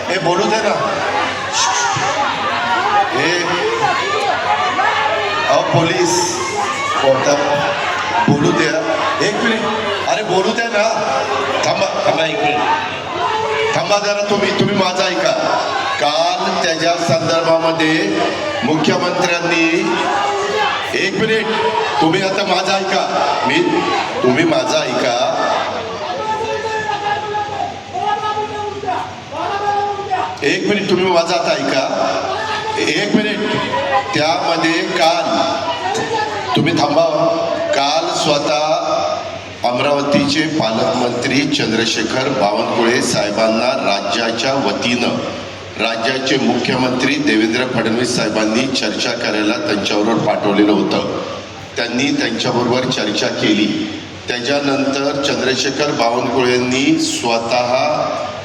हे बोलू दे ना. हे पोलीस बोलू द्या. एक मिनिट. अरे बोलू द्या ना. थांबा थांबा एक मिनिट. थांबा जरा. तुम्ही माझा ऐका. काल त्याच्या संदर्भामध्ये मुख्यमंत्र्यांनी एक मिनिट. तुम्ही आता माझा ऐका. तुम्ही माझा ऐका. एक मिनिट. तुम्ही माझा आता ऐका. एक मिनिट. त्यामध्ये काल तुम्ही थांबा. काल स्वतः अमरावतीचे पालकमंत्री चंद्रशेखर बावनकुळे साहेबांना राज्याच्या वतीनं राज्याचे मुख्यमंत्री देवेंद्र फडणवीस साहेबांनी चर्चा करायला त्यांच्याबरोबर पाठवलेलं होतं. त्यांनी त्यांच्याबरोबर चर्चा केली. त्याच्यानंतर चंद्रशेखर बावनकुळेंनी स्वतः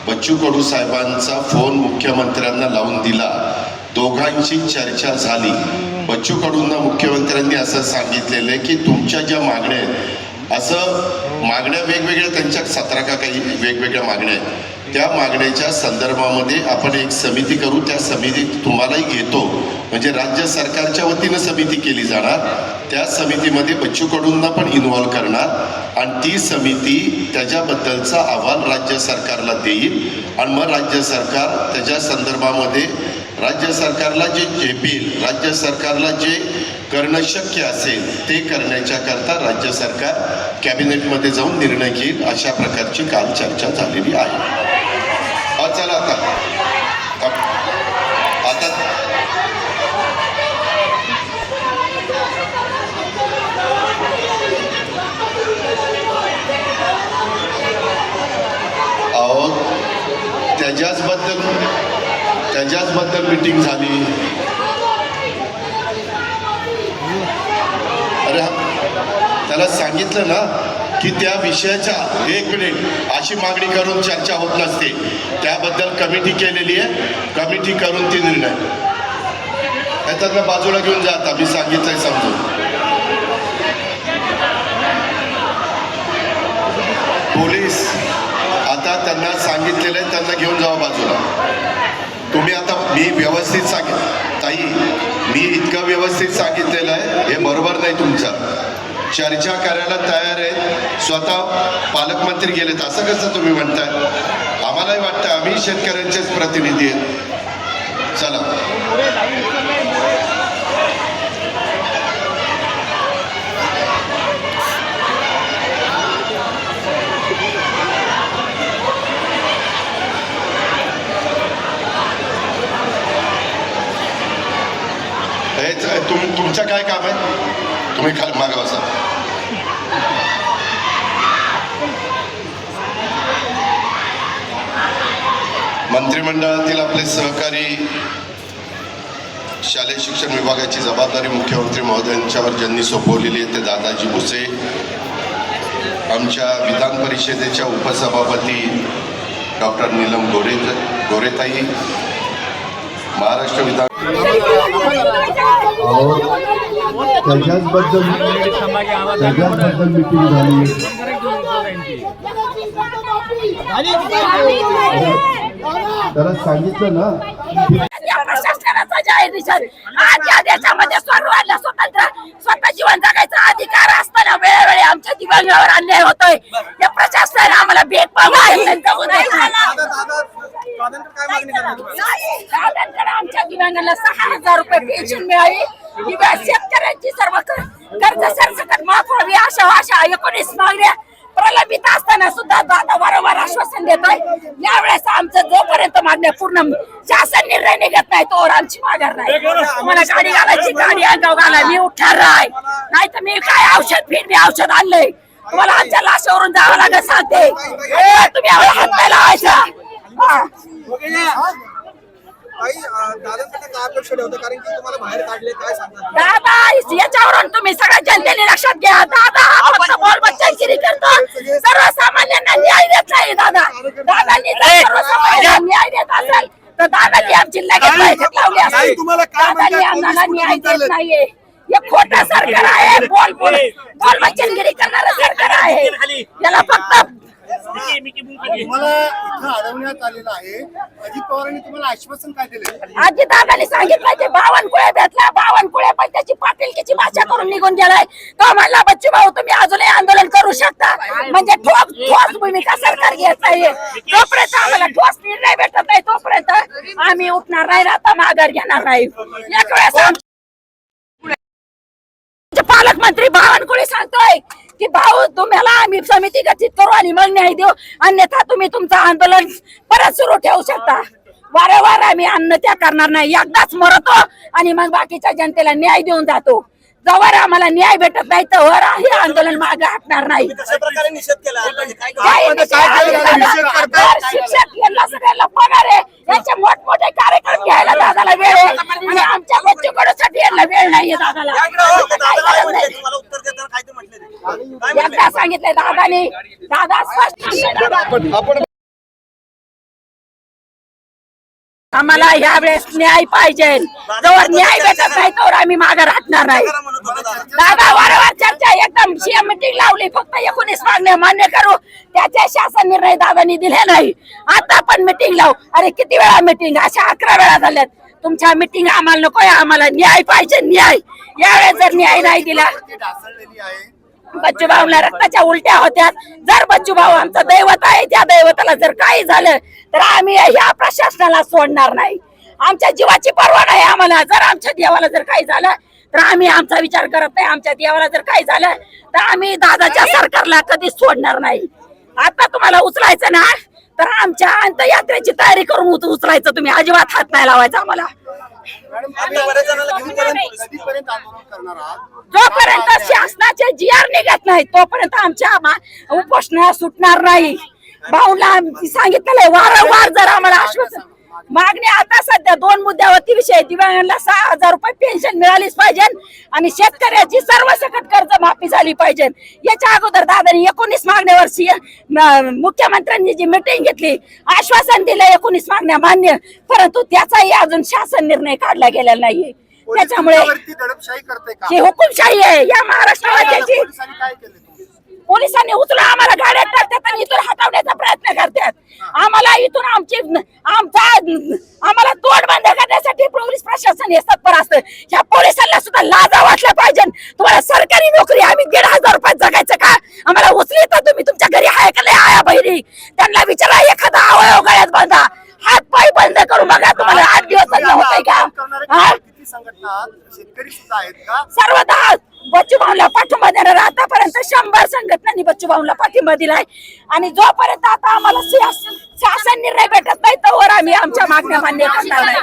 बच्चू कडू साहेबांचा फोन मुख्यमंत्र्यांना लावून दिला. दोघांची चर्चा झाली. बच्चू कडूंना मुख्यमंत्र्यांनी असं सांगितलेलं आहे की तुमच्या ज्या मागण्या आहेत, असं मागण्या वेगवेगळ्या त्यांच्या 17 का काही वेगवेगळ्या मागण्या आहेत, त्या मागण्याच्या संदर्भामध्ये आपण एक समिती करू. त्या समितीत तुम्हालाही घेतो. म्हणजे राज्य सरकारच्या वतीनं समिती केली जाणार. त्या समितीमध्ये बच्चू कडूंना पण इन्व्हॉल्व करणार आणि ती समिती त्याच्याबद्दलचा अहवाल राज्य सरकारला देईल आणि मग राज्य सरकार त्याच्या संदर्भामध्ये राज्य सरकारला जे झेपेल, राज्य सरकारला जे करणं शक्य असेल ते करण्याच्या करता राज्य सरकार कॅबिनेटमध्ये जाऊन निर्णय घेईल. अशा प्रकारची काल चर्चा झालेली आहे. चला आता अहो त्याच्याचबद्दल मीटिंग झाली. अरे त्याला सांगितलं ना की त्या विषयाच्या एक मिनिट अशी मागणी करून चर्चा होत नसते. त्याबद्दल कमिटी केलेली आहे. कमिटी करून ती निर्णय त्यांना बाजूला घेऊन जाता. मी सांगितलंय समजून. पोलीस आता त्यांना सांगितलेलं आहे त्यांना घेऊन जावं बाजूला. तुम्ही आता मी व्यवस्थित ताई मी इतकं व्यवस्थित सांगितलेलं आहे. हे बरोबर नाही तुमचं. चर्चा करायला तयार आहे. स्वतः पालकमंत्री गेलेत. असं कसं तुम्ही म्हणताय? आम्हालाही वाटतं आम्ही शेतकऱ्यांचेच प्रतिनिधी आहेत. चला तुमचं काय काम आहे? तुम्ही खाली मागा बसा. मंत्रिमंडळातील आपले सहकारी शालेय शिक्षण विभागाची जबाबदारी मुख्यमंत्री महोदयांच्यावर ज्यांनी सोपवलेली आहे ते दादाजी भुसे, आमच्या विधान परिषदेच्या उपसभापती डॉक्टर नीलम गोरेताई, महाराष्ट्र विधान त्याच्याचबद्दल मीटिंग झाली. त्याला सांगितलं ना प्रशासनाचा जाहीर निषेध. आज या देशामध्ये सर्वांना स्वतः जीवन जगायचा अधिकार असताना वेळोवेळी आमच्या दिव्यांगावर अन्याय होतोय. या प्रशासन आम्हाला भेदभाव आमच्या दिव्यांगांना 6,000 रुपये पेन्शन मिळावी. शेतकऱ्यांची सर्व कर्ज सरसकट माफ व्हावी. अशा 19 मागण्या प्रलंबित असताना सुद्धा दादा वारंवार आश्वासन देतोय. यावेळेस आमचं जोपर्यंत मागण्या पूर्ण शासन निर्णय निघत नाही तोवर आमची माघार नाही. मला गाडी घालायची, गाडी अंगाव घालाय, मी उठार राय नाही तर मी काय औषध मी औषध आणलंय. तुम्हाला आमच्या लाशावरून जावं लागत सांगते. तुम्ही हात नाही लावायचा. दादा याच्यावरून तुम्ही सगळ्या जनतेने लक्षात घ्या. दादा फक्त बोलबच्चनगिरी करतो. सर्वसामान्यांना न्याय देत नाही. दादांनी सर्वसामान्यांना न्याय देत असेल तर दादांनी आमची लगेच बैठक लावली असेल. दादांनी आम्हाला न्याय देत नाहीये. हे खोटं सरकार आहे. बोलबच्चनगिरी करणारं सरकार आहे. याला फक्त तुम्हाला इथं अडवण्यात आलेलं आहे. अजित पवारांनी तुम्हाला आश्वासन काय दिले? अजितदादांनी सांगितलं की बावनकुळे भेटला, बावनकुळे पण त्याची पाटीलकीची भाषा करून निघून गेलाय. तो म्हणला बच्चू भाऊ तुम्ही अजूनही आंदोलन करू शकता, म्हणजे ठोस भूमिका सरकार घेत नाहीये. जोपर्यंत आम्हाला ठोस निर्णय भेटत नाही तोपर्यंत आम्ही उठणार नाही, आता माघार घेणार नाही. एक वेळेस पालकमंत्री बावनकुळे सांगतोय की भाऊ तुम्हाला आम्ही समिती गठीत करू आणि मग न्याय देऊ, अन्यथा तुम्ही तुमचं आंदोलन परत सुरू ठेवू शकता. वारंवार आम्ही आत्महत्या करणार नाही, एकदाच मरतो आणि मग बाकीच्या जनतेला न्याय देऊन जातो. जवळ आम्हाला न्याय भेटत नाही तर हे आंदोलन मागे हटणार नाही. शिक्षक यांना सगळ्यांना पगार आहे, यांचे मोठमोठे कार्यक्रम घ्यायला दादाला वेळ आहे आणि आमच्या बच्चूकडूसाठी यांना वेळ नाहीये दादाला. एकदा सांगितलंय दादाने, दादा स्पष्ट आम्हाला यावेळेस न्याय पाहिजे. जवळ न्याय भेटत नाही तर आम्ही मागे हटणार नाही. दादा वारंवार चर्चा एकदम सीएम मीटिंग लावली, फक्त 19 मागण्या मान्य करू त्याचे शासन निर्णय दादांनी दिले नाही. आता पण मीटिंग लावू. अरे किती वेळा मीटिंग, अशा 11 वेळा झाल्यात. तुमच्या मीटिंग आम्हाला नकोय, आम्हाला न्याय पाहिजे, न्याय. यावेळेस जर न्याय नाही दिला, बच्चूभाऊला रक्ताच्या उलट्या होत्या. जर बच्चूभाऊ आमचं दैवत आहे, त्या दैवताला जर काही झालं तर आम्ही ह्या प्रशासनाला सोडणार नाही. आमच्या जीवाची पर्वा नाही आम्हाला. जर आमच्या देवाला जर काही झालं तर आम्ही आमचा विचार करत नाही. आमच्या देवाला जर काही झालं तर आम्ही दादाच्या सरकारला कधीच सोडणार नाही. आता तुम्हाला उचलायचं ना तर आमच्या अंत्ययात्रेची तयारी करून उचलायचं. तुम्ही अजिबात हात नाही लावायचा आम्हाला. जोपर्यंत शासनाचे जीआर निघत नाही तोपर्यंत आमच्या उपोषण सुटणार नाही. भाऊला सांगितलेलं वारंवार जर आम्हाला आश्वासन मागणी आता सध्या 2 मुद्द्यावरती विषय. दिव्यांगांना 6,000 रुपये पेन्शन मिळालीच पाहिजे आणि शेतकऱ्याची सर्वसकट कर्ज माफी झाली पाहिजे. याच्या अगोदर दादांनी 19 मागण्यावर मुख्यमंत्र्यांनी जी मीटिंग घेतली, आश्वासन दिलं 19 मागण्या मान्य, परंतु त्याचाही अजून शासन निर्णय काढला गेलेला नाहीये. त्याच्यामुळे ही हुकुमशाही आहे या महाराष्ट्र राज्याची. पोलिसांनी उचलून आम्हाला गाड्यात टाकतात आणि इथून हटवण्याचा प्रयत्न करतात. आम्हाला इथून आम्हाला तोड बंद करण्यासाठी पोलीस प्रशासन हे तत्पर असतं. ह्या पोलिसांना सुद्धा लाजा वाटल्या पाहिजे. तुम्हाला सरकारी नोकरी, आम्ही 1,500 रुपयात जगायचं का? आम्हाला उचली तर तुम्ही तुमच्या घरी आहे का नाही आया बहिणी, त्यांना विचारा. एखादा अवयव गळ्यात बांधा, हात पाय बंद करून बघा, तुम्हाला 8 दिवस होतंय का? शेतकरी सुद्धा आहेत का? सर्वदा बच्चूभाऊला पाठिंबा देणार. आतापर्यंत 100 संघटनांनी बच्चूभाऊला पाठिंबा दिलाय आणि जोपर्यंत आता आम्हाला शासन निर्णय भेटत नाही तोवर आम्ही आमच्या मागण्या मान्य करणार नाही.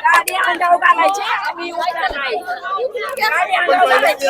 गाडी अंगावर घालायची, आम्ही उतरणार नाही. गाडी अंगावर घालायची.